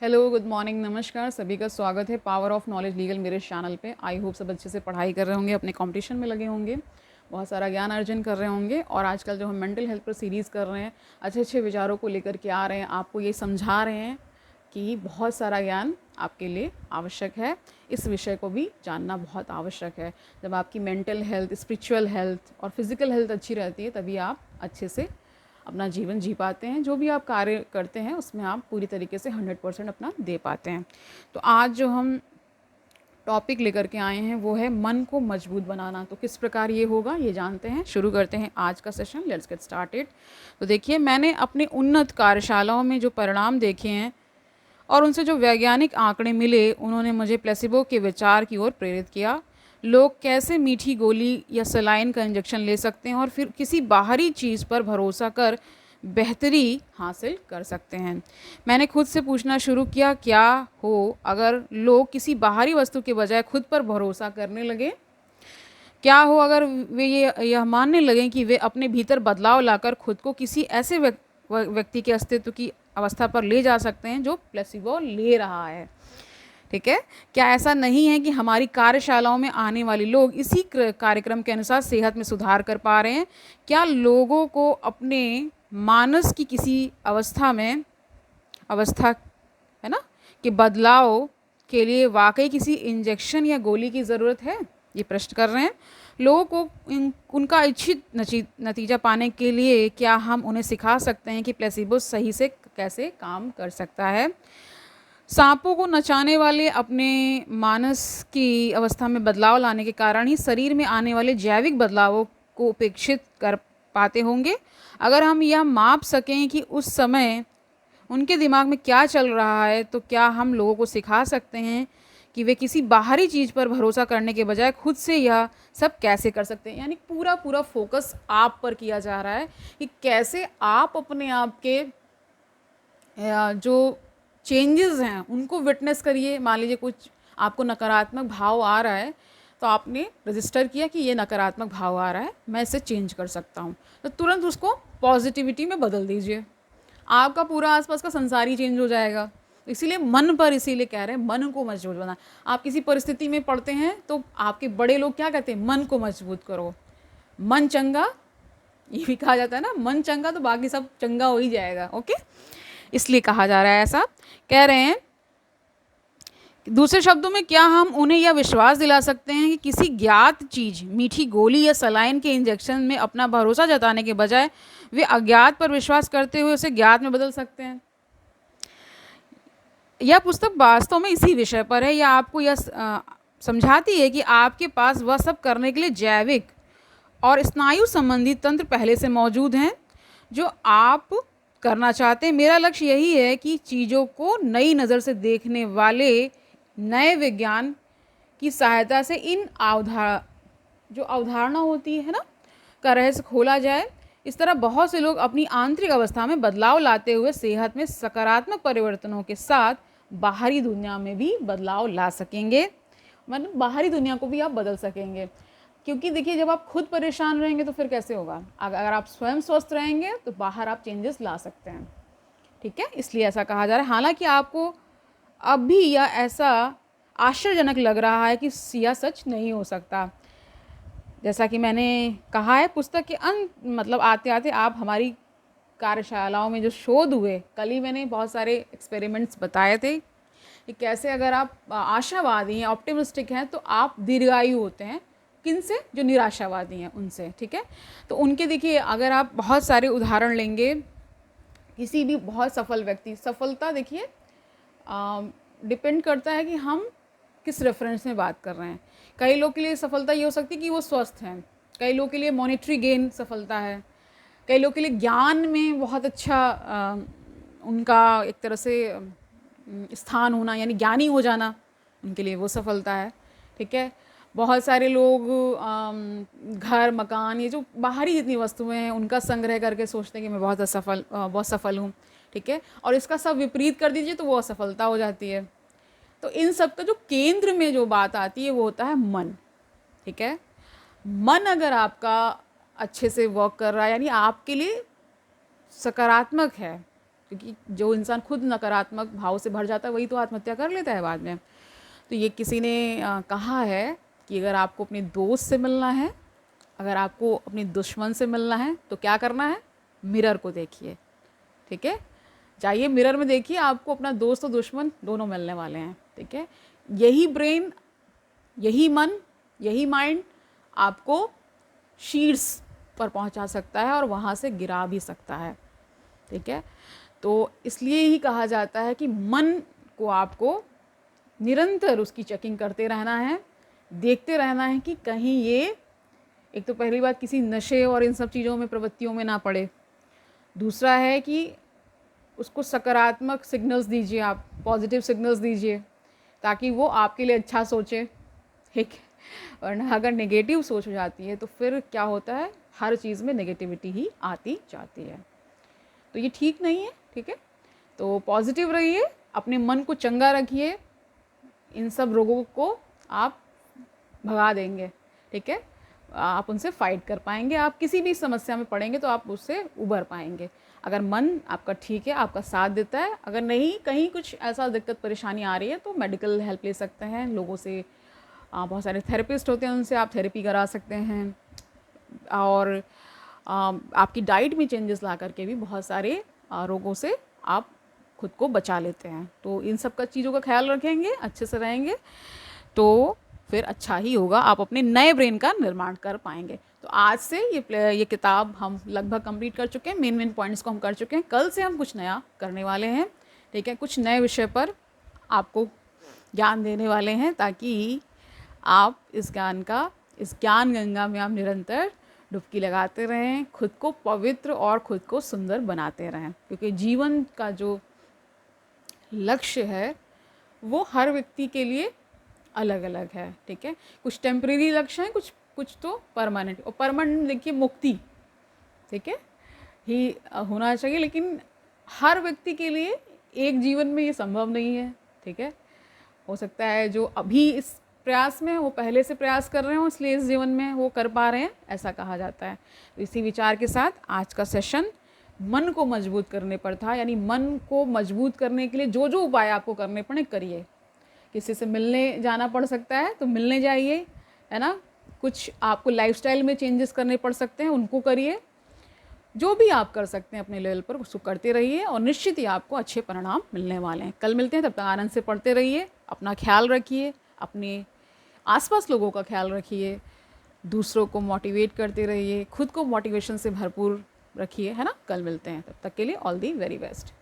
Hello, good morning, नमस्कार। सभी का स्वागत है पावर ऑफ नॉलेज लीगल मेरे चैनल पे। आई होप सब अच्छे से पढ़ाई कर रहे होंगे, अपने कंपटीशन में लगे होंगे, बहुत सारा ज्ञान अर्जन कर रहे होंगे। और आजकल जो हम मेंटल हेल्थ पर सीरीज़ कर रहे हैं, अच्छे अच्छे विचारों को लेकर के आ रहे हैं, आपको ये समझा रहे हैं कि बहुत सारा ज्ञान आपके लिए आवश्यक है। इस विषय को भी जानना बहुत आवश्यक है। जब आपकी मेंटल हेल्थ, स्पिरिचुअल हेल्थ और फिज़िकल हेल्थ अच्छी रहती है, तभी आप अच्छे से अपना जीवन जी पाते हैं। जो भी आप कार्य करते हैं उसमें आप पूरी तरीके से 100% अपना दे पाते हैं। तो आज जो हम टॉपिक लेकर के आए हैं वो है मन को मजबूत बनाना। तो किस प्रकार ये होगा ये जानते हैं। शुरू करते हैं आज का सेशन। Let's get started. तो देखिए, मैंने अपने उन्नत कार्यशालाओं में जो परिणाम देखे हैं और उनसे जो वैज्ञानिक आंकड़े मिले, उन्होंने मुझे प्लेसिबो के विचार की ओर प्रेरित किया। लोग कैसे मीठी गोली या सलाइन का इंजेक्शन ले सकते हैं और फिर किसी बाहरी चीज़ पर भरोसा कर बेहतरी हासिल कर सकते हैं। मैंने खुद से पूछना शुरू किया, क्या हो अगर लोग किसी बाहरी वस्तु के बजाय खुद पर भरोसा करने लगे? क्या हो अगर वे यह मानने लगें कि वे अपने भीतर बदलाव लाकर खुद को किसी ऐसे व्यक्ति के अस्तित्व की अवस्था पर ले जा सकते हैं जो प्लेसिबो ले रहा है? ठीक है। क्या ऐसा नहीं है कि हमारी कार्यशालाओं में आने वाले लोग इसी कार्यक्रम के अनुसार सेहत में सुधार कर पा रहे हैं? क्या लोगों को अपने मानस की किसी अवस्था है ना कि बदलाव के लिए वाकई किसी इंजेक्शन या गोली की ज़रूरत है? ये प्रश्न कर रहे हैं। लोगों को उनका इच्छित नतीजा पाने के लिए क्या हम उन्हें सिखा सकते हैं कि प्लेसिबो सही से कैसे काम कर सकता है? सांपों को नचाने वाले अपने मानस की अवस्था में बदलाव लाने के कारण ही शरीर में आने वाले जैविक बदलावों को उपेक्षित कर पाते होंगे। अगर हम यह माप सकें कि उस समय उनके दिमाग में क्या चल रहा है, तो क्या हम लोगों को सिखा सकते हैं कि वे किसी बाहरी चीज़ पर भरोसा करने के बजाय खुद से यह सब कैसे कर सकते हैं। यानी पूरा पूरा फोकस आप पर किया जा रहा है कि कैसे आप अपने आप के जो चेंजेस हैं उनको विटनेस करिए। मान लीजिए कुछ आपको नकारात्मक भाव आ रहा है, तो आपने रजिस्टर किया कि ये नकारात्मक भाव आ रहा है, मैं इसे चेंज कर सकता हूँ, तो तुरंत उसको पॉजिटिविटी में बदल दीजिए। आपका पूरा आसपास का संसार ही चेंज हो जाएगा। इसीलिए मन पर, इसीलिए कह रहे हैं मन को मजबूत बना। आप किसी परिस्थिति में पड़ते हैं तो आपके बड़े लोग क्या कहते हैं? मन को मजबूत करो। मन चंगा, ये भी कहा जाता है ना, मन चंगा तो बाकी सब चंगा हो ही जाएगा। ओके, इसलिए कहा जा रहा है ऐसा। कह रहे हैं दूसरे शब्दों में, क्या हम उन्हें यह विश्वास दिला सकते हैं कि किसी ज्ञात चीज़, मीठी गोली या सलाइन के इंजेक्शन में अपना भरोसा जताने के बजाय वे अज्ञात पर विश्वास करते हुए उसे ज्ञात में बदल सकते हैं? यह पुस्तक वास्तव में इसी विषय पर है। यह आपको यह समझाती है कि आपके पास वह सब करने के लिए जैविक और स्नायु संबंधी तंत्र पहले से मौजूद हैं जो आप करना चाहते हैं। मेरा लक्ष्य यही है कि चीज़ों को नई नज़र से देखने वाले नए विज्ञान की सहायता से इन जो अवधारणा होती है ना का रहस्य खोला जाए। इस तरह बहुत से लोग अपनी आंतरिक अवस्था में बदलाव लाते हुए सेहत में सकारात्मक परिवर्तनों के साथ बाहरी दुनिया में भी बदलाव ला सकेंगे। मतलब बाहरी दुनिया को भी आप बदल सकेंगे। क्योंकि देखिए, जब आप खुद परेशान रहेंगे तो फिर कैसे होगा? अगर आप स्वयं स्वस्थ रहेंगे तो बाहर आप चेंजेस ला सकते हैं। ठीक है, इसलिए ऐसा कहा जा रहा है। हालांकि आपको अब भी यह ऐसा आश्चर्यजनक लग रहा है कि यह सच नहीं हो सकता। जैसा कि मैंने कहा है, पुस्तक के अंत मतलब आते आते आप हमारी कार्यशालाओं में जो शोध हुए, कल ही मैंने बहुत सारे एक्सपेरिमेंट्स बताए थे कि कैसे अगर आप आशावादी हैं, ऑप्टिमिस्टिक हैं, तो आप दीर्घायु होते हैं। किनसे? जो निराशावादी हैं उनसे। ठीक है, तो उनके देखिए, अगर आप बहुत सारे उदाहरण लेंगे, किसी भी बहुत सफल व्यक्ति, सफलता देखिए डिपेंड करता है कि हम किस रेफरेंस में बात कर रहे हैं। कई लोग के लिए सफलता ये हो सकती है कि वो स्वस्थ हैं, कई लोग के लिए मॉनेटरी गेन सफलता है, कई लोग के लिए ज्ञान में बहुत अच्छा उनका एक तरह से स्थान होना, यानी ज्ञानी हो जाना, उनके लिए वो सफलता है। ठीक है, बहुत सारे लोग घर, मकान, ये जो बाहरी जितनी वस्तुएं हैं उनका संग्रह करके सोचते हैं कि मैं बहुत सफल हूँ। ठीक है, और इसका सब विपरीत कर दीजिए तो वो असफलता हो जाती है। तो इन सब का जो केंद्र में जो बात आती है वो होता है मन। ठीक है, मन अगर आपका अच्छे से वर्क कर रहा है, यानी आपके लिए सकारात्मक है, क्योंकि जो इंसान खुद नकारात्मक भाव से भर जाता है वही तो आत्महत्या कर लेता है बाद में। तो ये किसी ने कहा है कि अगर आपको अपने दोस्त से मिलना है, अगर आपको अपने दुश्मन से मिलना है तो क्या करना है, मिरर को देखिए, ठीक है। जाइए मिरर में देखिए, आपको अपना दोस्त और दुश्मन दोनों मिलने वाले हैं, ठीक है। यही ब्रेन, यही मन, यही माइंड आपको शीर्ष पर पहुंचा सकता है और वहाँ से गिरा भी सकता है, ठीक है। तो इसलिए ही कहा जाता है कि मन को आपको निरंतर उसकी चेकिंग करते रहना है, देखते रहना है कि कहीं ये, एक तो पहली बात किसी नशे और इन सब चीज़ों में, प्रवृत्तियों में ना पड़े। दूसरा है कि उसको सकारात्मक सिग्नल्स दीजिए, आप पॉजिटिव सिग्नल्स दीजिए ताकि वो आपके लिए अच्छा सोचे, ठीक है। वरना अगर नेगेटिव सोच हो जाती है तो फिर क्या होता है, हर चीज़ में नेगेटिविटी ही आती जाती है। तो ये ठीक नहीं है, ठीक है। तो पॉजिटिव रहिए, अपने मन को चंगा रखिए, इन सब रोगों को आप भगा देंगे, ठीक है। आप उनसे फाइट कर पाएंगे, आप किसी भी समस्या में पड़ेंगे तो आप उससे उबर पाएंगे अगर मन आपका ठीक है, आपका साथ देता है। अगर नहीं, कहीं कुछ ऐसा दिक्कत परेशानी आ रही है तो मेडिकल हेल्प ले सकते हैं लोगों से। बहुत सारे थेरेपिस्ट होते हैं, उनसे आप थेरेपी करा सकते हैं। और आपकी डाइट में चेंजेस ला करके भी बहुत सारे रोगों से आप खुद को बचा लेते हैं। तो इन सब का चीज़ों का ख्याल रखेंगे, अच्छे से रहेंगे तो फिर अच्छा ही होगा, आप अपने नए ब्रेन का निर्माण कर पाएंगे। तो आज से ये किताब हम लगभग कंप्लीट कर चुके हैं, मेन पॉइंट्स को हम कर चुके हैं। कल से हम कुछ नया करने वाले हैं, ठीक है। कुछ नए विषय पर आपको ज्ञान देने वाले हैं ताकि आप इस ज्ञान गंगा में आप निरंतर डुबकी लगाते रहें, खुद को पवित्र और खुद को सुंदर बनाते रहें। क्योंकि जीवन का जो लक्ष्य है वो हर व्यक्ति के लिए अलग अलग है, ठीक है। कुछ टेम्परेरी लक्ष्य हैं, कुछ तो परमानेंट। और परमानेंट देखिए मुक्ति, ठीक है, ही होना चाहिए, लेकिन हर व्यक्ति के लिए एक जीवन में ये संभव नहीं है, ठीक है। हो सकता है जो अभी इस प्रयास में वो पहले से प्रयास कर रहे हो, इसलिए इस जीवन में वो कर पा रहे हैं, ऐसा कहा जाता है। तो इसी विचार के साथ आज का सेशन मन को मजबूत करने पर था, यानी मन को मजबूत करने के लिए जो जो उपाय आपको करने पड़े करिए। किसी से मिलने जाना पड़ सकता है तो मिलने जाइए, है ना। कुछ आपको लाइफस्टाइल में चेंजेस करने पड़ सकते हैं, उनको करिए। जो भी आप कर सकते हैं अपने लेवल पर उसको करते रहिए और निश्चित ही आपको अच्छे परिणाम मिलने वाले हैं। कल मिलते हैं, तब तक आनंद से पढ़ते रहिए, अपना ख्याल रखिए, अपने आसपास लोगों का ख्याल रखिए, दूसरों को मोटिवेट करते रहिए, खुद को मोटिवेशन से भरपूर रखिए, है ना। कल मिलते हैं, तब तक के लिए ऑल दी वेरी बेस्ट।